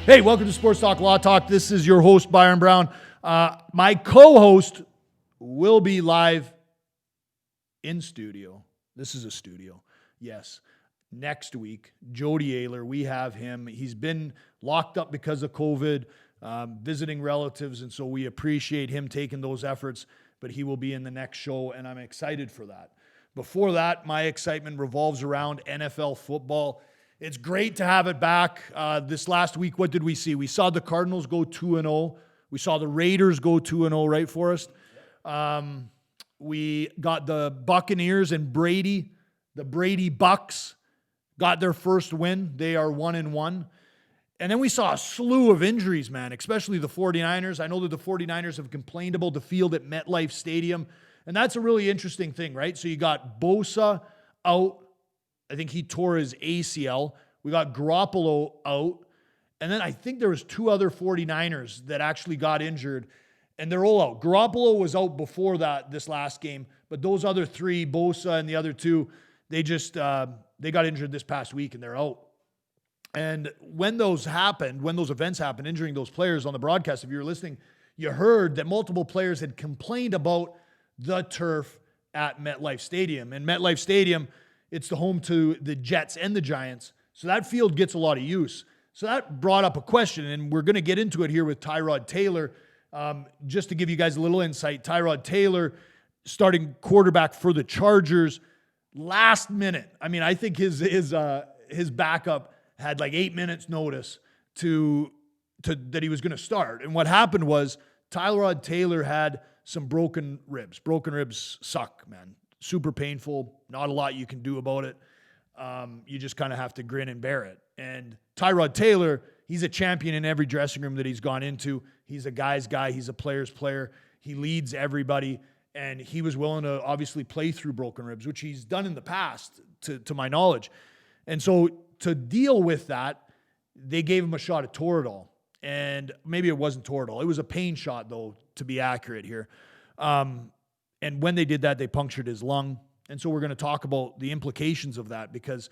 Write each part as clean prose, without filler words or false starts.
Hey, welcome to Sports Talk Law Talk. This is your host, Byron Brown. My co-host will be live in studio. This is a studio. Yes. Next week, Jody Ayler, we have him. He's been locked up because of COVID, visiting relatives, and so we appreciate him taking those efforts, but he will be in the next show, and I'm excited for that. Before that, my excitement revolves around NFL football. It's great to have it back. This last week, what did we see? We saw the Cardinals go 2-0. We saw the Raiders go 2-0, right, Forrest? We got the Buccaneers and Brady. The Brady Bucks got their first win. They are 1-1. And then we saw a slew of injuries, man, especially the 49ers. I know that the 49ers have complained about the field at MetLife Stadium. And that's a really interesting thing, right? So you got Bosa out. I think he tore his ACL. We got Garoppolo out. And then I think there was two other 49ers that actually got injured, and they're all out. Garoppolo was out before this last game, but those other three, Bosa and the other two, they got injured this past week, and they're out. And when those events happened, injuring those players on the broadcast, if you were listening, you heard that multiple players had complained about the turf at MetLife Stadium. And MetLife Stadium, it's the home to the Jets and the Giants. So that field gets a lot of use. So that brought up a question, and we're going to get into it here with Tyrod Taylor. Just to give you guys a little insight, Tyrod Taylor, starting quarterback for the Chargers, last minute. I mean, I think his backup had like 8 minutes notice to that he was going to start. And what happened was Tyrod Taylor had some broken ribs. Broken ribs suck, man. Super painful. Not a lot you can do about it. You just kind of have to grin and bear it. And Tyrod Taylor, he's a champion in every dressing room that he's gone into. He's a guy's guy. He's a player's player. He leads everybody. And he was willing to obviously play through broken ribs, which he's done in the past, to my knowledge. And so to deal with that, they gave him a shot at Toradol. And maybe it wasn't Toradol. It was a pain shot, though, to be accurate here. And when they did that, they punctured his lung. And so we're going to talk about the implications of that because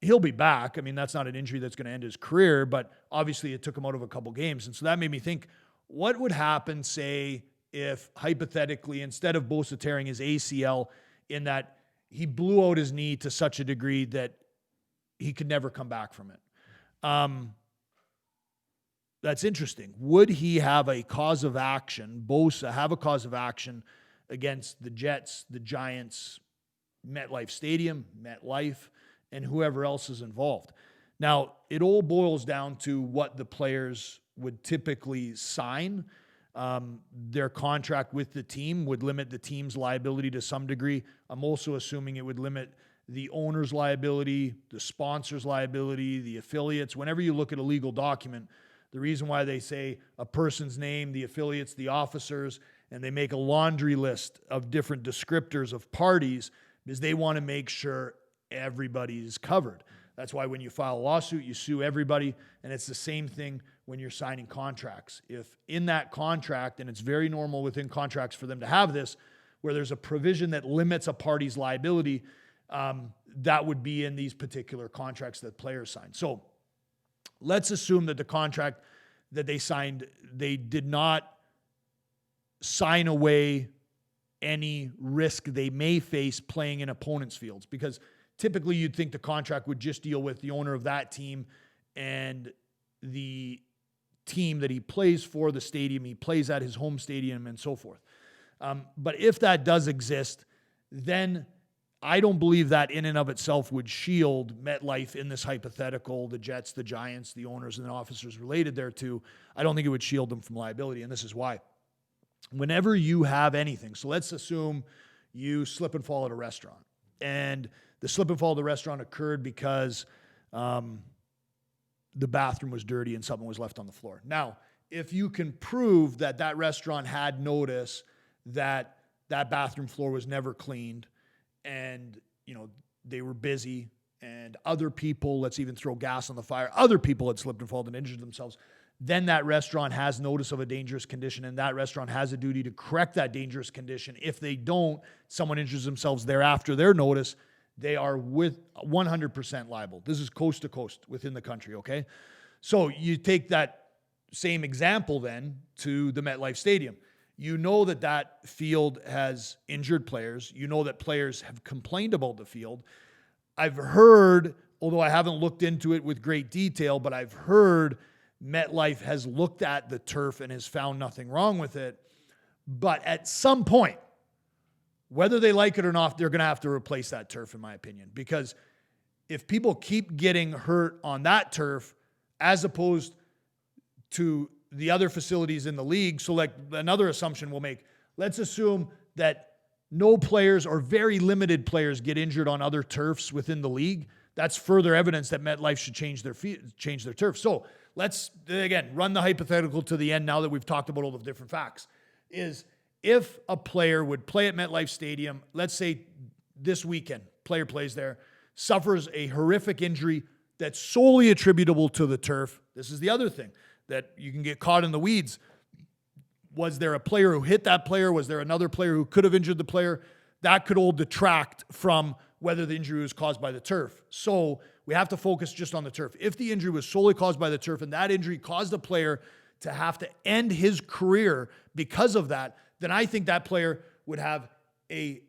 he'll be back. I mean, that's not an injury that's going to end his career, but obviously it took him out of a couple games. And so that made me think, what would happen, say, if hypothetically, instead of Bosa tearing his ACL, in that he blew out his knee to such a degree that he could never come back from it? That's interesting. Would he have a cause of action, Bosa have a cause of action against the Jets, the Giants, MetLife Stadium, MetLife, and whoever else is involved? Now, it all boils down to what the players would typically sign. Their contract with the team would limit the team's liability to some degree. I'm also assuming it would limit the owner's liability, the sponsor's liability, the affiliates. Whenever you look at a legal document, the reason why they say a person's name, the affiliates, the officers, and they make a laundry list of different descriptors of parties is they want to make sure everybody is covered. That's why when you file a lawsuit, you sue everybody, and it's the same thing when you're signing contracts. If in that contract, and it's very normal within contracts for them to have this, where there's a provision that limits a party's liability, that would be in these particular contracts that players sign. So let's assume that the contract that they signed, they did not sign away any risk they may face playing in opponents' fields, because typically you'd think the contract would just deal with the owner of that team and the team that he plays for, the stadium he plays at, his home stadium, and so forth. But if that does exist, then I don't believe that in and of itself would shield MetLife in this hypothetical, the Jets, the Giants, the owners, and the officers related thereto. I don't think it would shield them from liability, and this is why. Whenever you have anything, so let's assume you slip and fall at a restaurant, and the slip and fall at the restaurant occurred because the bathroom was dirty and something was left on the floor. Now, if you can prove that that restaurant had notice that that bathroom floor was never cleaned, and, you know, they were busy, and other people, let's even throw gas on the fire, other people had slipped and fallen and injured themselves, then that restaurant has notice of a dangerous condition, and that restaurant has a duty to correct that dangerous condition. If they don't, someone injures themselves thereafter their notice, they are with 100% liable. This is coast to coast within the country, okay? So you take that same example then to the MetLife Stadium. You know that field has injured players. You know that players have complained about the field. I've heard, although I haven't looked into it with great detail, but I've heard MetLife has looked at the turf and has found nothing wrong with it. But at some point, whether they like it or not, they're going to have to replace that turf, in my opinion. Because if people keep getting hurt on that turf, as opposed to the other facilities in the league, so like another assumption we'll make, let's assume that no players or very limited players get injured on other turfs within the league. That's further evidence that MetLife should change their turf. So let's, again, run the hypothetical to the end now that we've talked about all the different facts. Is if a player would play at MetLife Stadium, let's say this weekend, player plays there, suffers a horrific injury that's solely attributable to the turf. This is the other thing that you can get caught in the weeds. Was there a player who hit that player? Was there another player who could have injured the player? That could all detract from whether the injury was caused by the turf. So we have to focus just on the turf. If the injury was solely caused by the turf and that injury caused a player to have to end his career because of that, then I think that player would have a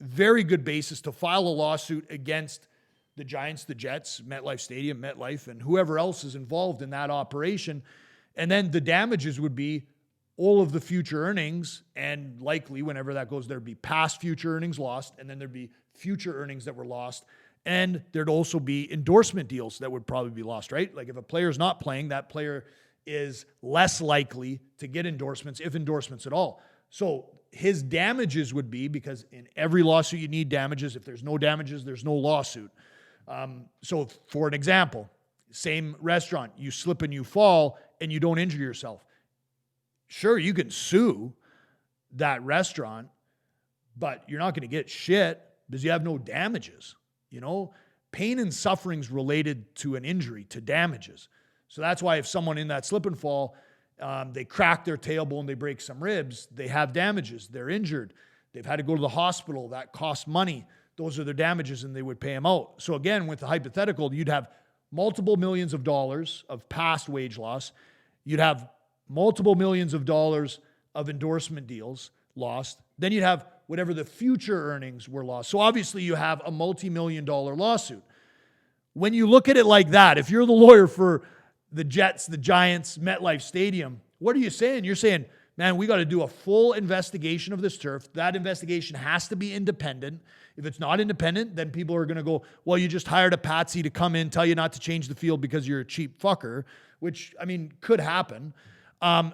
very good basis to file a lawsuit against the Giants, the Jets, MetLife Stadium, MetLife, and whoever else is involved in that operation. And then the damages would be all of the future earnings, and likely whenever that goes, there'd be past future earnings lost, and then there'd be future earnings that were lost. And there'd also be endorsement deals that would probably be lost, right? Like if a player's not playing, that player is less likely to get endorsements, if endorsements at all. So his damages would be, because in every lawsuit you need damages. If there's no damages, there's no lawsuit. So for an example, same restaurant, you slip and you fall and you don't injure yourself. Sure, you can sue that restaurant, but you're not going to get shit because you have no damages. You know, pain and suffering's related to an injury, to damages. So that's why if someone in that slip and fall, they crack their tailbone, they break some ribs, they have damages, they're injured, they've had to go to the hospital, that costs money. Those are their damages and they would pay them out. So again, with the hypothetical, you'd have multiple millions of dollars of past wage loss. You'd have multiple millions of dollars of endorsement deals lost. Then you'd have whatever the future earnings were lost. So obviously you have a multi-million-dollar lawsuit. When you look at it like that, if you're the lawyer for the Jets, the Giants, MetLife Stadium, what are you saying? You're saying, man, we got to do a full investigation of this turf. That investigation has to be independent. If it's not independent, then people are going to go, well, you just hired a patsy to come in, tell you not to change the field because you're a cheap fucker, which, I mean, could happen.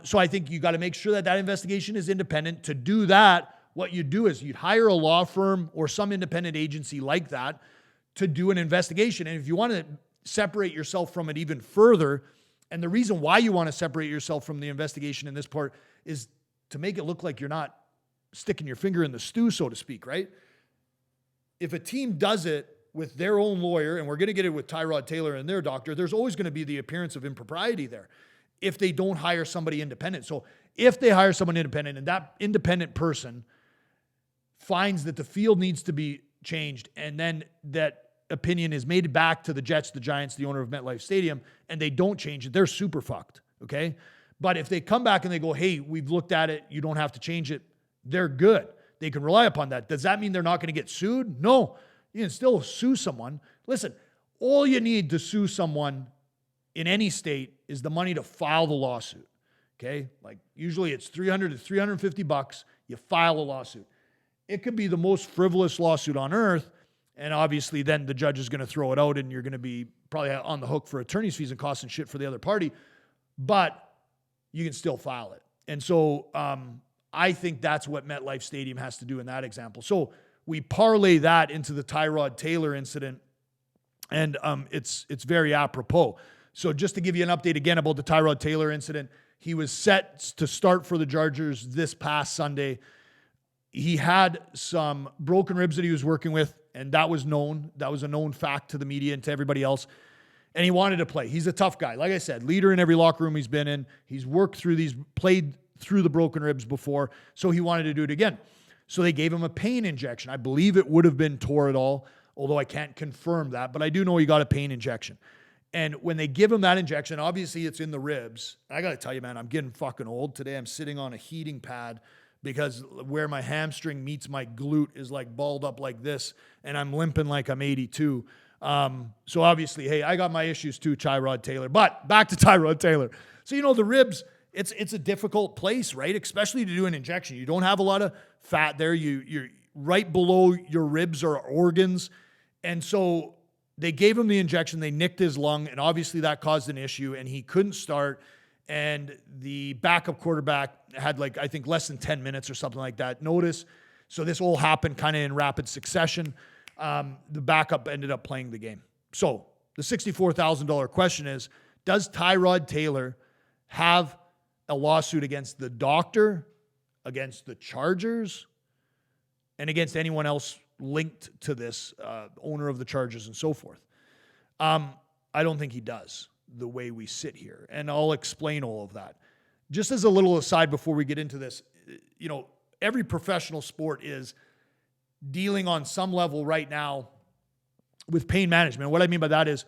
So I think you got to make sure that that investigation is independent. To do that, what you do is you'd hire a law firm or some independent agency like that to do an investigation. And if you want to separate yourself from it even further, and the reason why you want to separate yourself from the investigation in this part is to make it look like you're not sticking your finger in the stew, so to speak, right? If a team does it with their own lawyer, and we're going to get it with Tyrod Taylor and their doctor, there's always going to be the appearance of impropriety there if they don't hire somebody independent. So if they hire someone independent and that independent person finds that the field needs to be changed, and then that opinion is made back to the Jets, the Giants, the owner of MetLife Stadium, and they don't change it, they're super fucked, okay? But if they come back and they go, hey, we've looked at it, you don't have to change it, they're good. They can rely upon that. Does that mean they're not going to get sued? No. You can still sue someone. Listen, all you need to sue someone in any state is the money to file the lawsuit, okay? Like usually it's $300 to $350. You file a lawsuit. It could be the most frivolous lawsuit on earth, and obviously then the judge is going to throw it out and you're going to be probably on the hook for attorney's fees and costs and shit for the other party, but you can still file it. And so I think that's what MetLife Stadium has to do in that example. So we parlay that into the Tyrod Taylor incident, and it's very apropos. So just to give you an update again about the Tyrod Taylor incident, he was set to start for the Chargers this past Sunday. He had some broken ribs that he was working with, and that was known. That was a known fact to the media and to everybody else. And he wanted to play. He's a tough guy. Like I said, leader in every locker room he's been in. He's worked through these, played through the broken ribs before, so he wanted to do it again. So they gave him a pain injection. I believe it would have been Toradol, although I can't confirm that, but I do know he got a pain injection. And when they give him that injection, obviously it's in the ribs. I got to tell you, man, I'm getting fucking old today. I'm sitting on a heating pad because where my hamstring meets my glute is like balled up like this, and I'm limping like I'm 82. So obviously, hey, I got my issues too, Tyrod Taylor. But back to Tyrod Taylor. So, the ribs, it's a difficult place, right? Especially to do an injection. You don't have a lot of fat there. You're right below your ribs are organs. And so they gave him the injection. They nicked his lung, and obviously that caused an issue, and he couldn't start. And the backup quarterback had I think less than 10 minutes or something like that notice. So this all happened kind of in rapid succession. The backup ended up playing the game. So the $64,000 question is, does Tyrod Taylor have a lawsuit against the doctor, against the Chargers, and against anyone else linked to this, owner of the Chargers and so forth? I don't think he does, the way we sit here. And I'll explain all of that. Just as a little aside before we get into this, every professional sport is dealing on some level right now with pain management. What I mean by that is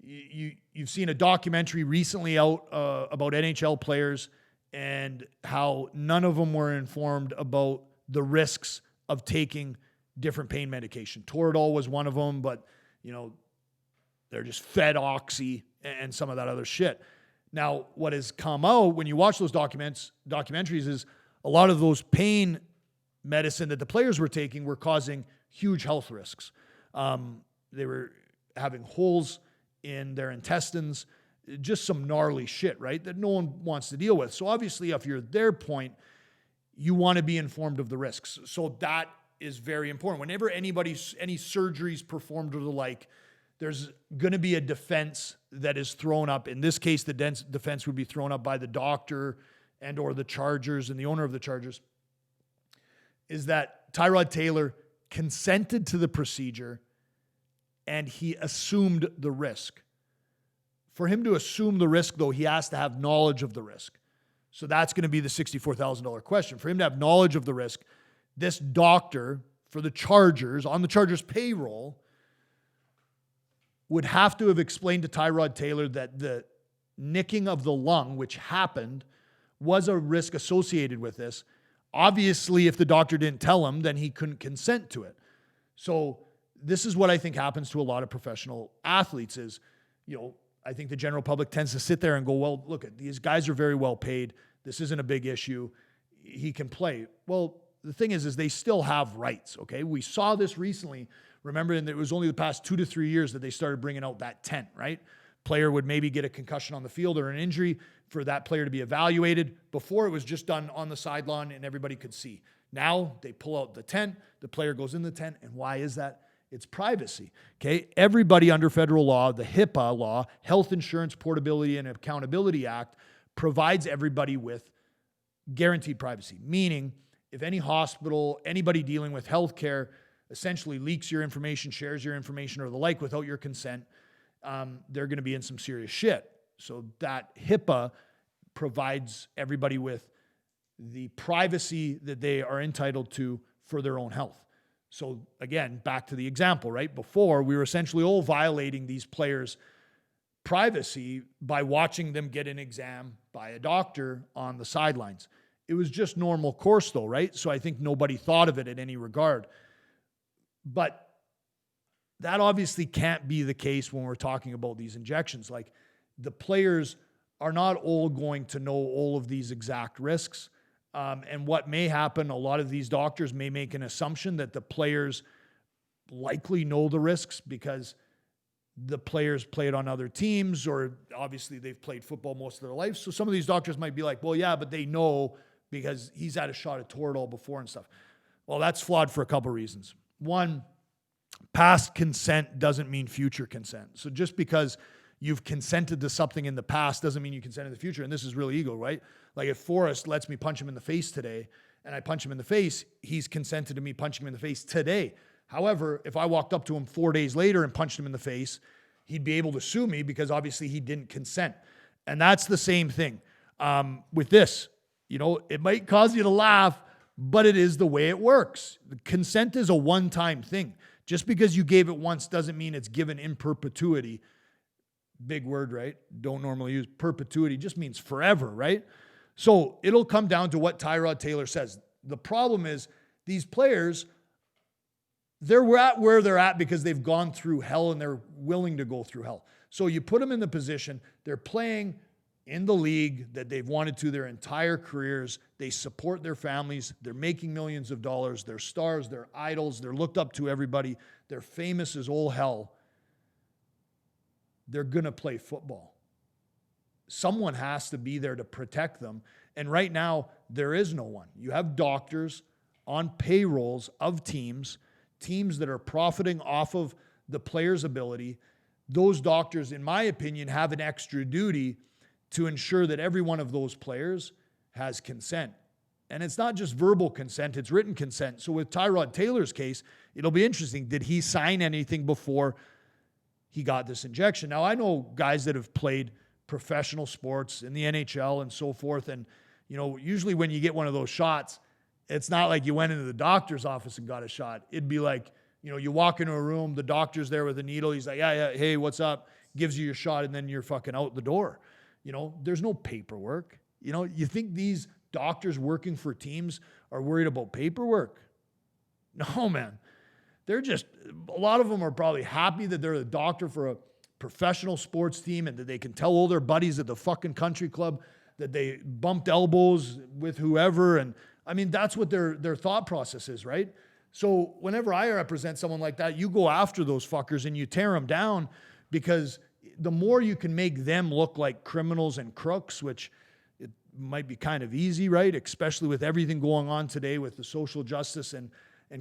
you've seen a documentary recently out about NHL players and how none of them were informed about the risks of taking different pain medication. Tyrod was one of them, but they're just fed oxy and some of that other shit. Now, what has come out when you watch those documentaries is a lot of those pain medicine that the players were taking were causing huge health risks. They were having holes in their intestines, just some gnarly shit, right? That no one wants to deal with. So obviously, if you're their point, you want to be informed of the risks. So that is very important. Whenever any surgeries performed or the like, there's going to be a defense that is thrown up. In this case, the defense would be thrown up by the doctor and or the Chargers and the owner of the Chargers, is that Tyrod Taylor consented to the procedure and he assumed the risk. For him to assume the risk, though, he has to have knowledge of the risk. So that's going to be the $64,000 question. For him to have knowledge of the risk, this doctor for the Chargers, on the Chargers payroll, would have to have explained to Tyrod Taylor that the nicking of the lung, which happened, was a risk associated with this. Obviously, if the doctor didn't tell him, then he couldn't consent to it. So this is what I think happens to a lot of professional athletes is, I think the general public tends to sit there and go, well, look, these guys are very well paid. This isn't a big issue. He can play. Well, the thing is they still have rights, okay? We saw this recently. Remember, and it was only the past 2 to 3 years that they started bringing out that tent, right? Player would maybe get a concussion on the field or an injury for that player to be evaluated. Before, it was just done on the sideline and everybody could see. Now, they pull out the tent, the player goes in the tent, and why is that? It's privacy, okay? Everybody under federal law, the HIPAA law, Health Insurance Portability and Accountability Act, provides everybody with guaranteed privacy, meaning if any hospital, anybody dealing with healthcare essentially leaks your information, shares your information, or the like without your consent, they're going to be in some serious shit. So that HIPAA provides everybody with the privacy that they are entitled to for their own health. So again, back to the example, right? Before, we were essentially all violating these players' privacy by watching them get an exam by a doctor on the sidelines. It was just normal course though, right? So I think nobody thought of it in any regard. But that obviously can't be the case when we're talking about these injections. Like, the players are not all going to know all of these exact risks. And what may happen, a lot of these doctors may make an assumption that the players likely know the risks because the players played on other teams, or obviously they've played football most of their life. So some of these doctors might be like, well, yeah, but they know because he's had a shot at Tyrod before and stuff. Well, that's flawed for a couple reasons. One, past consent doesn't mean future consent. So just because you've consented to something in the past doesn't mean you consent in the future. And this is real ego, right? Like if Forrest lets me punch him in the face today and I punch him in the face, he's consented to me punching him in the face today. However, if I walked up to him 4 days later and punched him in the face, he'd be able to sue me because obviously he didn't consent. And that's the same thing with this. It might cause you to laugh, but it is the way it works. Consent is a one-time thing. Just because you gave it once doesn't mean it's given in perpetuity Big word, right? Don't normally use perpetuity, just means forever, right? So it'll come down to what Tyrod Taylor says. The problem is these players, they're at where they're at because they've gone through hell and they're willing to go through hell. So you put them in the position, they're playing in the league that they've wanted to their entire careers. They support their families. They're making millions of dollars. They're stars. They're idols. They're looked up to everybody. They're famous as all hell. They're going to play football. Someone has to be there to protect them. And right now, there is no one. You have doctors on payrolls of teams that are profiting off of the player's ability. Those doctors, in my opinion, have an extra duty to ensure that every one of those players has consent. And it's not just verbal consent, it's written consent. So with Tyrod Taylor's case, it'll be interesting. Did he sign anything before he got this injection? Now, I know guys that have played professional sports in the NHL and so forth. And, usually when you get one of those shots, it's not like you went into the doctor's office and got a shot. It'd be like, you walk into a room, the doctor's there with a needle. He's like, yeah, hey, what's up? Gives you your shot, and then you're fucking out the door. There's no paperwork. You think these doctors working for teams are worried about paperwork? No, man. They're just, a lot of them are probably happy that they're a doctor for a professional sports team and that they can tell all their buddies at the fucking country club that they bumped elbows with whoever. And I mean, that's what their thought process is, right? So whenever I represent someone like that, you go after those fuckers and you tear them down, because the more you can make them look like criminals and crooks, which it might be kind of easy, right? Especially with everything going on today with the social justice and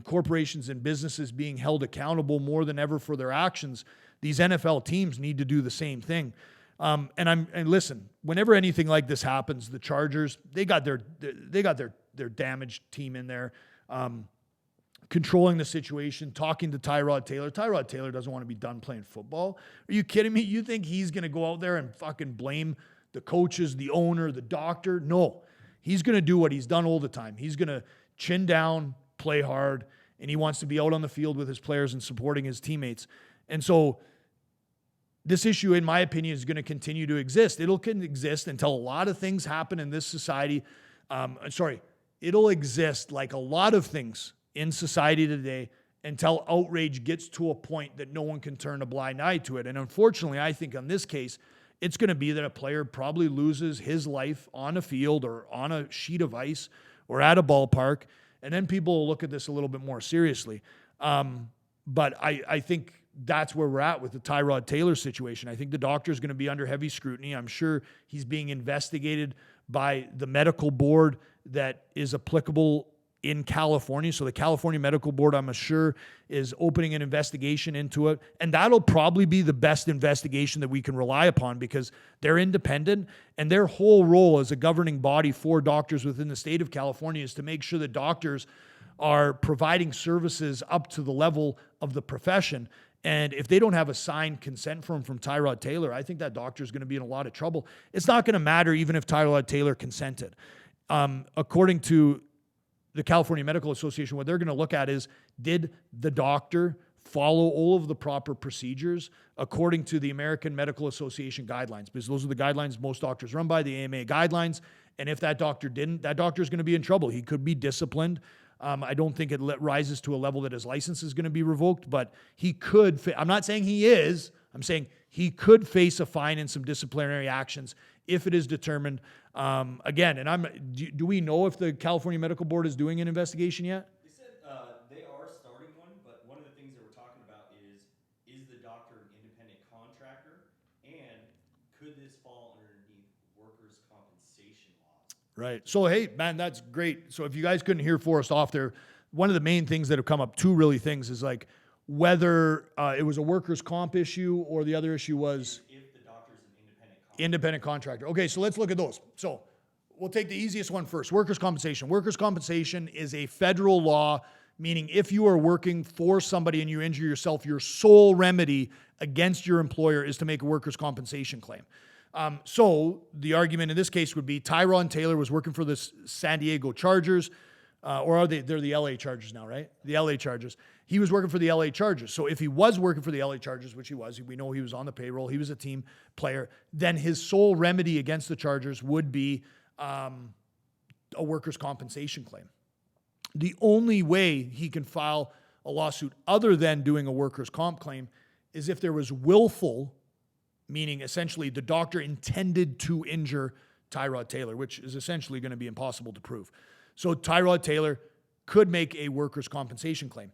corporations and businesses being held accountable more than ever for their actions. These NFL teams need to do the same thing. And listen, whenever anything like this happens, the Chargers, they got their damaged team in there, controlling the situation, talking to Tyrod Taylor. Tyrod Taylor doesn't want to be done playing football. Are you kidding me? You think he's going to go out there and fucking blame the coaches, the owner, the doctor? No. He's going to do what he's done all the time. He's going to chin down, play hard, and he wants to be out on the field with his players and supporting his teammates. And so this issue, in my opinion, is going to continue to exist. It'll exist until a lot of things happen in this society. It'll exist like a lot of things in society today until outrage gets to a point that no one can turn a blind eye to it. And unfortunately, I think on this case, it's going to be that a player probably loses his life on a field or on a sheet of ice or at a ballpark, and then people will look at this a little bit more seriously. But I think that's where we're at with the Tyrod Taylor situation. I think the doctor is going to be under heavy scrutiny. I'm sure he's being investigated by the medical board that is applicable in California. So the California Medical Board, I'm sure, is opening an investigation into it. And that'll probably be the best investigation that we can rely upon, because they're independent, and their whole role as a governing body for doctors within the state of California is to make sure that doctors are providing services up to the level of the profession. And if they don't have a signed consent form from Tyrod Taylor, I think that doctor is going to be in a lot of trouble. It's not going to matter even if Tyrod Taylor consented. According to the California Medical Association, what they're going to look at is, did the doctor follow all of the proper procedures according to the American Medical Association guidelines? Because those are the guidelines most doctors run by, the AMA guidelines. And if that doctor didn't, that doctor is going to be in trouble. He could be disciplined. I don't think it rises to a level that his license is going to be revoked, but he could. I'm not saying he is. I'm saying he could face a fine and some disciplinary actions if it is determined. Again, and do we know if the California Medical Board is doing an investigation yet? They said they are starting one, but one of the things they were talking about is the doctor an independent contractor, and could this fall underneath workers' compensation laws? Right. So, hey, man, that's great. So if you guys couldn't hear Forrest off there, one of the main things that have come up, two really things, is like whether it was a workers' comp issue or the other issue was if the doctor's an independent contractor. Okay, so let's look at those. So we'll take the easiest one first, workers' compensation. Workers' compensation is a federal law, meaning if you are working for somebody and you injure yourself, your sole remedy against your employer is to make a workers' compensation claim. So the argument in this case would be Tyrod Taylor was working for the San Diego Chargers, or they're the LA Chargers now, right? The LA Chargers. he was working for the LA Chargers. So if he was working for the LA Chargers, which he was, we know he was on the payroll, he was a team player, then his sole remedy against the Chargers would be a workers' compensation claim. The only way he can file a lawsuit other than doing a workers' comp claim is if there was willful, meaning essentially the doctor intended to injure Tyrod Taylor, which is essentially going to be impossible to prove. So Tyrod Taylor could make a workers' compensation claim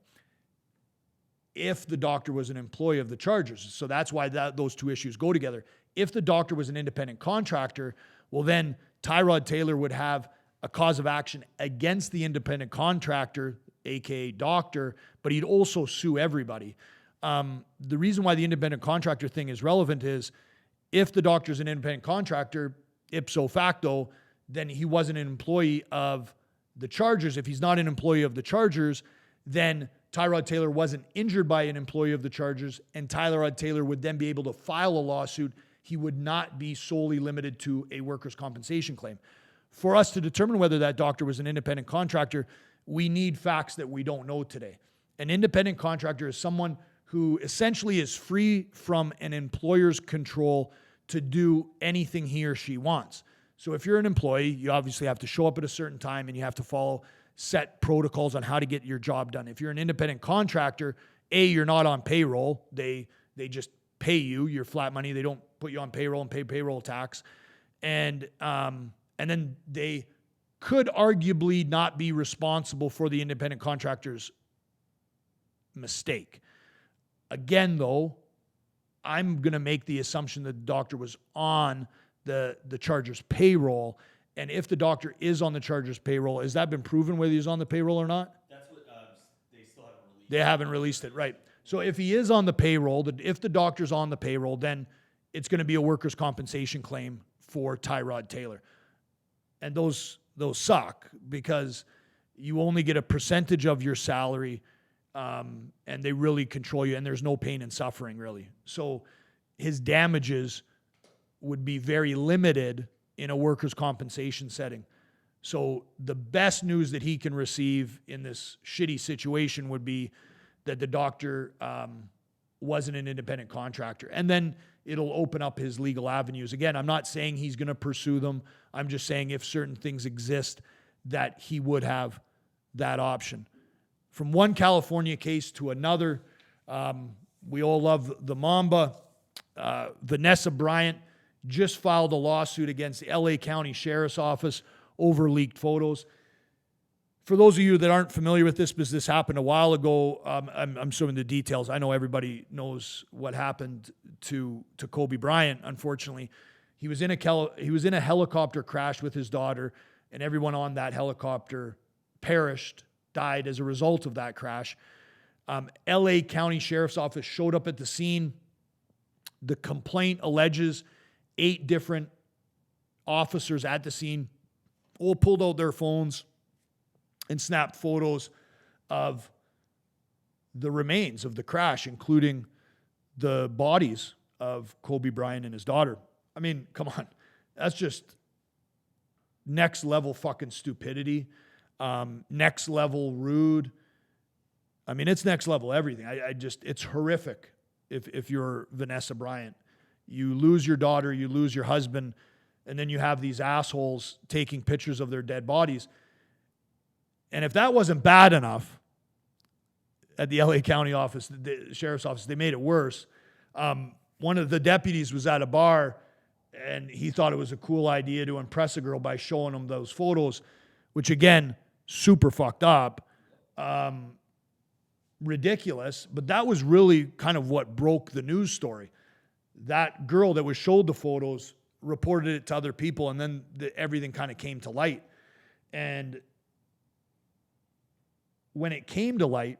if the doctor was an employee of the Chargers. So that's why those two issues go together. If the doctor was an independent contractor, well, then Tyrod Taylor would have a cause of action against the independent contractor, aka doctor, but he'd also sue everybody. The reason why the independent contractor thing is relevant is if the doctor's an independent contractor, ipso facto, then he wasn't an employee of the Chargers. If he's not an employee of the Chargers, then Tyrod Taylor wasn't injured by an employee of the Chargers, and Tyrod Taylor would then be able to file a lawsuit. He would not be solely limited to a workers' compensation claim. For us to determine whether that doctor was an independent contractor, we need facts that we don't know today. An independent contractor is someone who essentially is free from an employer's control to do anything he or she wants. So if you're an employee, you obviously have to show up at a certain time and you have to follow set protocols on how to get your job done. If you're an independent contractor, you're not on payroll. They just pay you your flat money. They don't put you on payroll and pay payroll tax. And then they could arguably not be responsible for the independent contractor's mistake. Again, though, I'm going to make the assumption that the doctor was on the Chargers payroll. And if the doctor is on the Chargers payroll, has that been proven whether he's on the payroll or not? That's what they still haven't released. They haven't released it, right. So if he is on the payroll, if the doctor's on the payroll, then it's going to be a workers' compensation claim for Tyrod Taylor. And those suck because you only get a percentage of your salary, and they really control you, and there's no pain and suffering, really. So his damages would be very limited in a workers' compensation setting. So the best news that he can receive in this shitty situation would be that the doctor wasn't an independent contractor. And then it'll open up his legal avenues. Again, I'm not saying he's going to pursue them. I'm just saying if certain things exist, that he would have that option. From one California case to another, we all love the Mamba. Vanessa Bryant just filed a lawsuit against the LA County Sheriff's Office over leaked photos. For those of you that aren't familiar with this, because this happened a while ago, I'm showing the details. I know everybody knows what happened to Kobe Bryant, unfortunately. He was in a helicopter crash with his daughter, and everyone on that helicopter perished, died as a result of that crash. LA County Sheriff's Office showed up at the scene. The complaint alleges 8 different officers at the scene all pulled out their phones and snapped photos of the remains of the crash, including the bodies of Kobe Bryant and his daughter. I mean, come on. That's just next level fucking stupidity. Next level rude. I mean, it's next level everything. It's horrific if you're Vanessa Bryant. You lose your daughter, you lose your husband, and then you have these assholes taking pictures of their dead bodies. And if that wasn't bad enough at the LA County office, the sheriff's office, they made it worse. One of the deputies was at a bar, and he thought it was a cool idea to impress a girl by showing him those photos, which, again, super fucked up. Ridiculous. But that was really kind of what broke the news story. That girl that was showed the photos reported it to other people, and then everything kind of came to light. And when it came to light,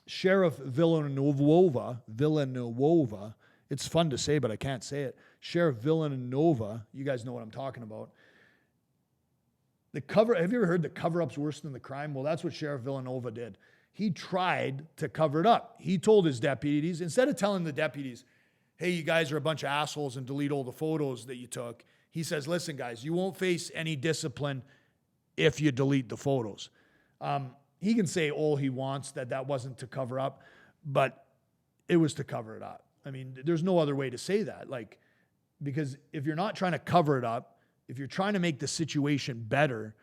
Sheriff Villanova, it's fun to say, but I can't say it. Sheriff Villanova, you guys know what I'm talking about. Have you ever heard the cover-up's worse than the crime? Well, that's what Sheriff Villanova did. He tried to cover it up. He told his deputies, instead of telling the deputies, hey, you guys are a bunch of assholes and delete all the photos that you took, he says, listen, guys, you won't face any discipline if you delete the photos. he can say all he wants that wasn't to cover up, but it was to cover it up. I mean, there's no other way to say that. Like, because if you're not trying to cover it up, if you're trying to make the situation better,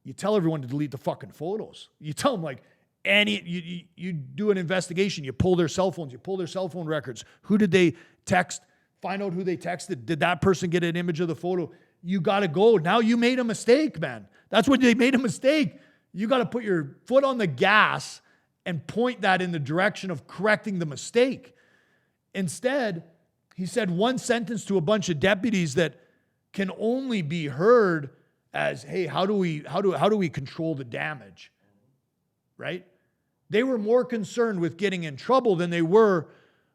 you tell everyone to delete the fucking photos. You tell them, like, you do an investigation, you pull their cell phones, you pull their cell phone records. Who did they text? Find out who they texted. Did that person get an image of the photo? You got to go. Now you made a mistake, man. That's when they made a mistake. You got to put your foot on the gas and point that in the direction of correcting the mistake. Instead, he said one sentence to a bunch of deputies that can only be heard as, hey, how do we control the damage? Right? They were more concerned with getting in trouble than they were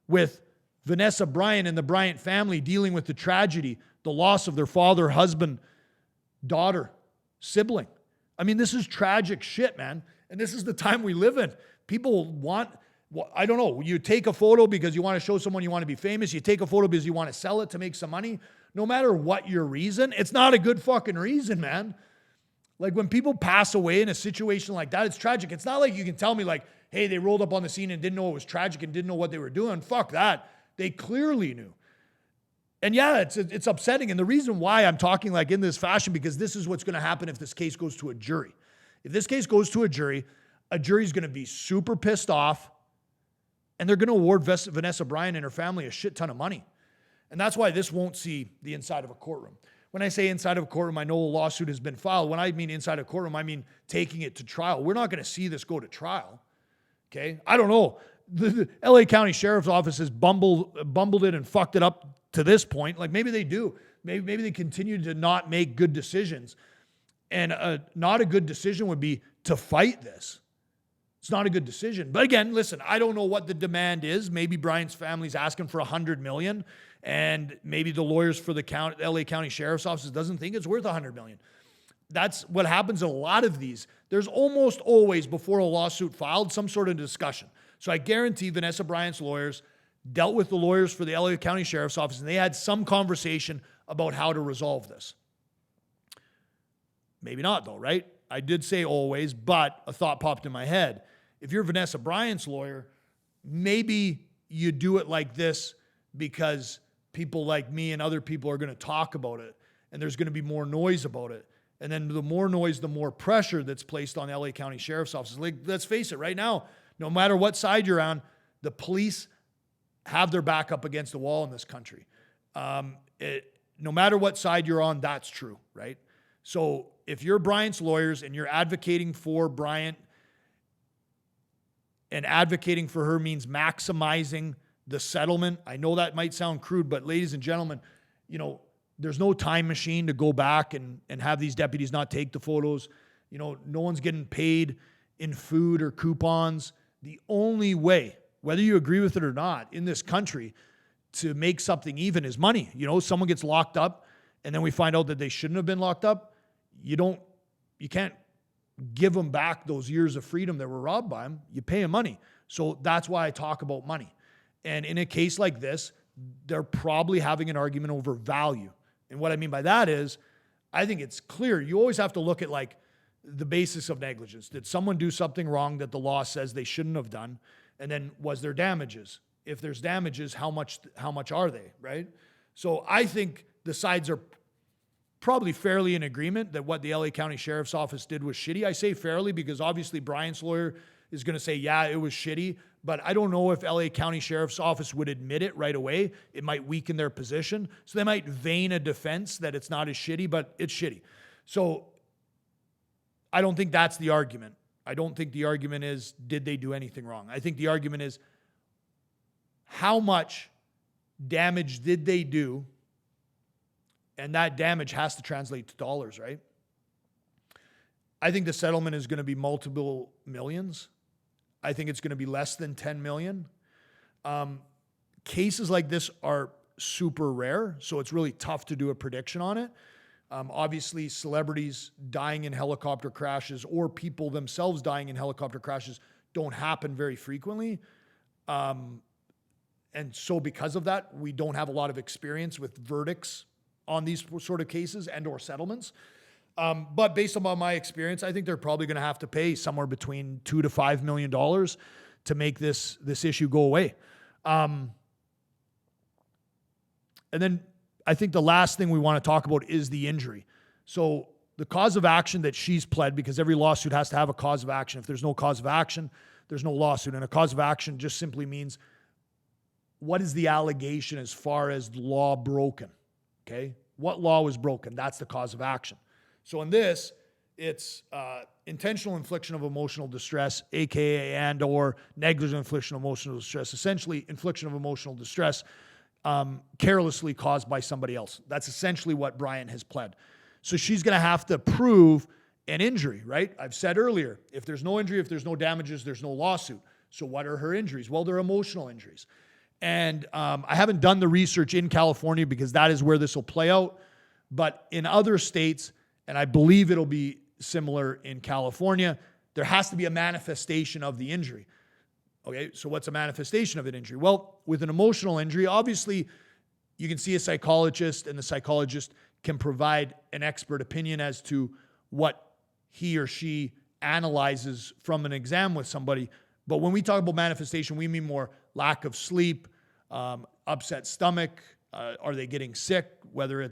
with Vanessa Bryant and the Bryant family dealing with the tragedy, the loss of their father, husband, daughter, sibling. I mean, this is tragic shit, man. And this is the time we live in. People want, I don't know, you take a photo because you want to show someone you want to be famous. You take a photo because you want to sell it to make some money. No matter what your reason, it's not a good fucking reason, man. Like, when people pass away in a situation like that, it's tragic. It's not like you can tell me, like, hey, they rolled up on the scene and didn't know it was tragic and didn't know what they were doing. Fuck that. They clearly knew. And yeah, it's upsetting. And the reason why I'm talking like in this fashion, because this is what's going to happen if this case goes to a jury. If this case goes to a jury's going to be super pissed off, and they're going to award Vanessa Bryant and her family a shit ton of money. And that's why this won't see the inside of a courtroom. When I say inside of a courtroom, I know a lawsuit has been filed. When I mean inside a courtroom, I mean taking it to trial. We're not going to see this go to trial. Okay? I don't know. The LA County Sheriff's Office has bumbled it and fucked it up to this point. Like, maybe they do. Maybe they continue to not make good decisions. And not a good decision would be to fight this. It's not a good decision. But again, listen, I don't know what the demand is. Maybe Bryant's family's asking for $100 million, and maybe the lawyers for the LA County Sheriff's Office doesn't think it's worth $100 million. That's what happens in a lot of these. There's almost always, before a lawsuit filed, some sort of discussion. So I guarantee Vanessa Bryant's lawyers dealt with the lawyers for the LA County Sheriff's Office, and they had some conversation about how to resolve this. Maybe not, though, right? I did say always, but a thought popped in my head. If you're Vanessa Bryant's lawyer, maybe you do it like this because people like me and other people are going to talk about it, and there's going to be more noise about it. And then the more noise, the more pressure that's placed on LA County Sheriff's Office. Like, let's face it, right now, no matter what side you're on, the police have their back up against the wall in this country. No matter what side you're on, that's true, right? So if you're Bryant's lawyers and you're advocating for Bryant, and advocating for her means maximizing the settlement, I know that might sound crude, but ladies and gentlemen, you know, there's no time machine to go back and have these deputies not take the photos. You know, no one's getting paid in food or coupons. The only way, whether you agree with it or not, in this country to make something even is money. You know, someone gets locked up and then we find out that they shouldn't have been locked up. You can't give them back those years of freedom that were robbed by them. You pay them money. So that's why I talk about money. And in a case like this, they're probably having an argument over value. And what I mean by that is, I think it's clear. You always have to look at like the basis of negligence. Did someone do something wrong that the law says they shouldn't have done? And then was there damages? If there's damages, how much are they, right? So I think the sides are probably fairly in agreement that what the LA County Sheriff's Office did was shitty. I say fairly because obviously Bryant's lawyer is going to say, yeah, it was shitty, but I don't know if LA County Sheriff's Office would admit it right away. It might weaken their position. So they might vein a defense that it's not as shitty, but it's shitty. So I don't think that's the argument. I don't think the argument is, did they do anything wrong? I think the argument is, how much damage did they do? And that damage has to translate to dollars, right? I think the settlement is going to be multiple millions. I think it's going to be less than 10 million. Cases like this are super rare, so it's really tough to do a prediction on it. Obviously, celebrities dying in helicopter crashes or people themselves dying in helicopter crashes don't happen very frequently. And so because of that, we don't have a lot of experience with verdicts on these sort of cases and or settlements. But based on my experience, I think they're probably going to have to pay somewhere between $2 to $5 million to make this issue go away. And then I think the last thing we want to talk about is the injury. So the cause of action that she's pled, because every lawsuit has to have a cause of action. If there's no cause of action, there's no lawsuit. And a cause of action just simply means, what is the allegation as far as law broken? Okay? What law was broken? That's the cause of action. So in this, it's intentional infliction of emotional distress, aka and or negligent infliction of emotional distress. Essentially, infliction of emotional distress carelessly caused by somebody else. That's essentially what Bryant has pled. So she's going to have to prove an injury, right? I've said earlier, if there's no injury, if there's no damages, there's no lawsuit. So what are her injuries? Well, they're emotional injuries. And I haven't done the research in California because that is where this will play out. But in other states, and I believe it'll be similar in California, there has to be a manifestation of the injury. Okay, so what's a manifestation of an injury? Well, with an emotional injury, obviously, you can see a psychologist, and the psychologist can provide an expert opinion as to what he or she analyzes from an exam with somebody. But when we talk about manifestation, we mean more lack of sleep, upset stomach, are they getting sick, whether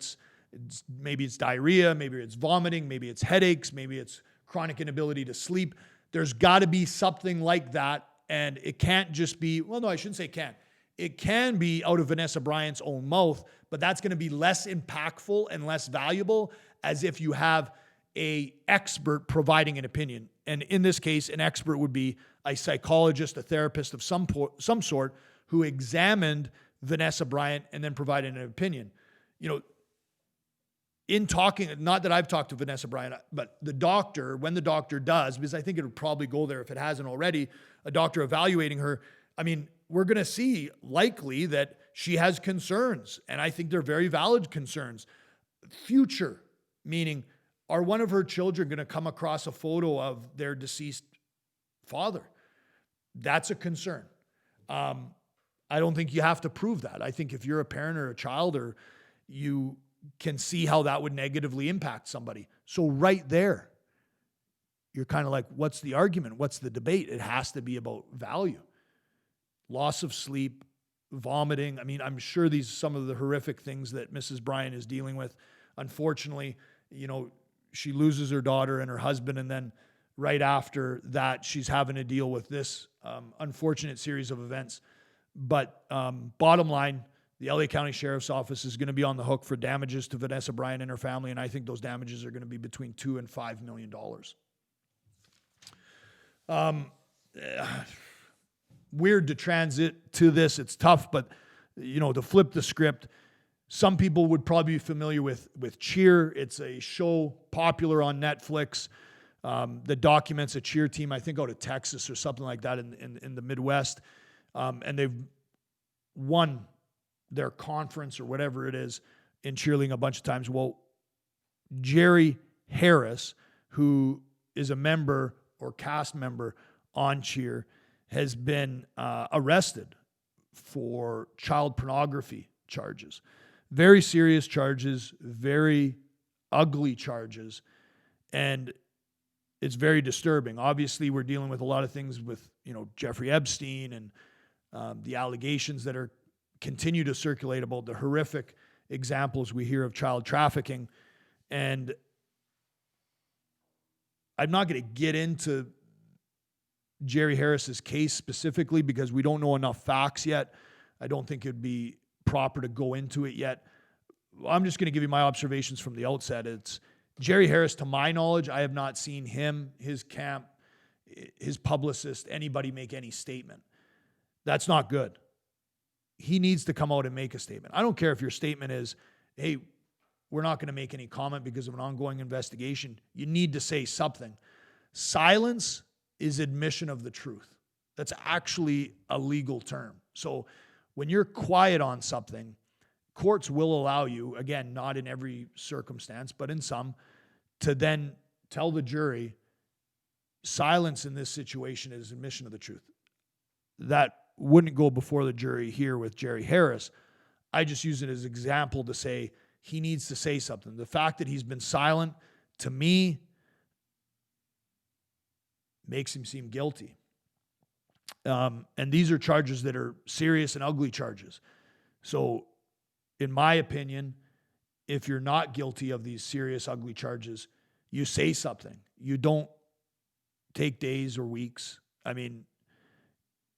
maybe it's diarrhea, maybe it's vomiting, maybe it's headaches, maybe it's chronic inability to sleep. There's got to be something like that, and it can't just be, well, no, I shouldn't say can't. It can be out of Vanessa Bryant's own mouth, but that's going to be less impactful and less valuable as if you have an expert providing an opinion. And in this case, an expert would be a psychologist, a therapist of some sort who examined Vanessa Bryant and then provided an opinion. You know, in talking, not that I've talked to Vanessa Bryant, but the doctor, when the doctor does, because I think it would probably go there if it hasn't already, a doctor evaluating her, I mean, we're going to see likely that she has concerns, and I think they're very valid concerns. Future, meaning, are one of her children going to come across a photo of their deceased father? That's a concern. I don't think you have to prove that. I think if you're a parent or a child, or you can see how that would negatively impact somebody. So right there, you're kind of like, what's the argument? What's the debate? It has to be about value. Loss of sleep, vomiting. I mean, I'm sure these are some of the horrific things that Mrs. Bryant is dealing with. Unfortunately, you know, she loses her daughter and her husband, and then right after that, she's having to deal with this unfortunate series of events. But bottom line, the LA County Sheriff's Office is going to be on the hook for damages to Vanessa Bryant and her family, and I think those damages are going to be between $2 and $5 million. Weird to transit to this. It's tough, but, you know, to flip the script, some people would probably be familiar with Cheer. It's a show popular on Netflix that documents a cheer team, I think out of Texas or something like that in the Midwest. And they've won their conference or whatever it is in cheerleading a bunch of times. Well, Jerry Harris, who is a member or cast member on Cheer, has been arrested for child pornography charges. Very serious charges, very ugly charges, and it's very disturbing. Obviously, we're dealing with a lot of things with, you know, Jeffrey Epstein and the allegations that are continue to circulate about the horrific examples we hear of child trafficking. And I'm not going to get into Jerry Harris's case specifically because we don't know enough facts yet. I don't think it'd be proper to go into it yet. I'm just going to give you my observations from the outset. It's Jerry Harris, to my knowledge, I have not seen him, his camp, his publicist, anybody make any statement. That's not good. He needs to come out and make a statement. I don't care if your statement is, hey, we're not going to make any comment because of an ongoing investigation. You need to say something. Silence is admission of the truth. That's actually a legal term. So when you're quiet on something, courts will allow you, again, not in every circumstance, but in some, to then tell the jury silence in this situation is admission of the truth. That wouldn't go before the jury here with Jerry Harris. I just use it as an example to say he needs to say something. The fact that he's been silent to me, makes him seem guilty. And these are charges that are serious and ugly charges. So, in my opinion, if you're not guilty of these serious, ugly charges, you say something. You don't take days or weeks. I mean,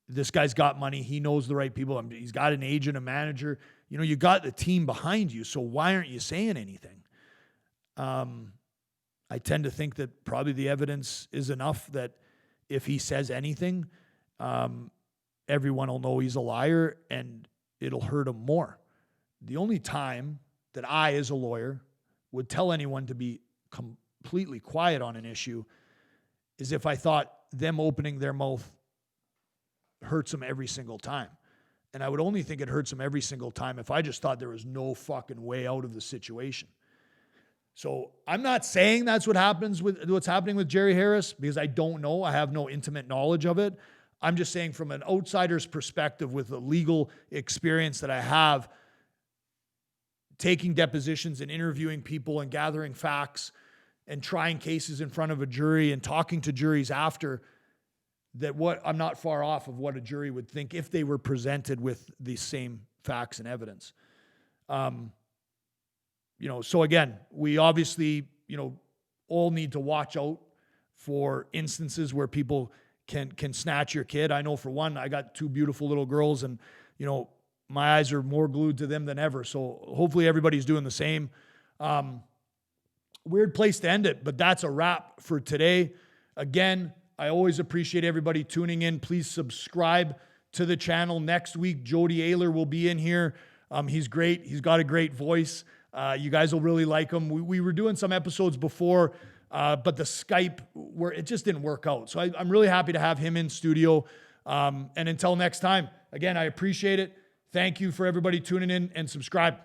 this guy's got money. He knows the right people. He's got an agent, a manager. You know, you got the team behind you. So why aren't you saying anything? I tend to think that probably the evidence is enough that if he says anything, everyone will know he's a liar and it'll hurt him more. The only time that I, as a lawyer, would tell anyone to be completely quiet on an issue is if I thought them opening their mouth hurts them every single time. And I would only think it hurts them every single time if I just thought there was no fucking way out of the situation. So I'm not saying that's what's happening with Jerry Harris, because I don't know. I have no intimate knowledge of it. I'm just saying from an outsider's perspective, with the legal experience that I have, taking depositions and interviewing people and gathering facts and trying cases in front of a jury and talking to juries after, I'm not far off of what a jury would think if they were presented with the same facts and evidence. So again, we obviously, all need to watch out for instances where people can snatch your kid. I know for one, I got 2 beautiful little girls, and, my eyes are more glued to them than ever. So hopefully everybody's doing the same. Weird place to end it, but that's a wrap for today. Again, I always appreciate everybody tuning in. Please subscribe to the channel. Next week, Jody Ayler will be in here. He's great. He's got a great voice. You guys will really like him. We were doing some episodes before, but the Skype, it just didn't work out. So I'm really happy to have him in studio. And until next time, again, I appreciate it. Thank you for everybody tuning in, and subscribe.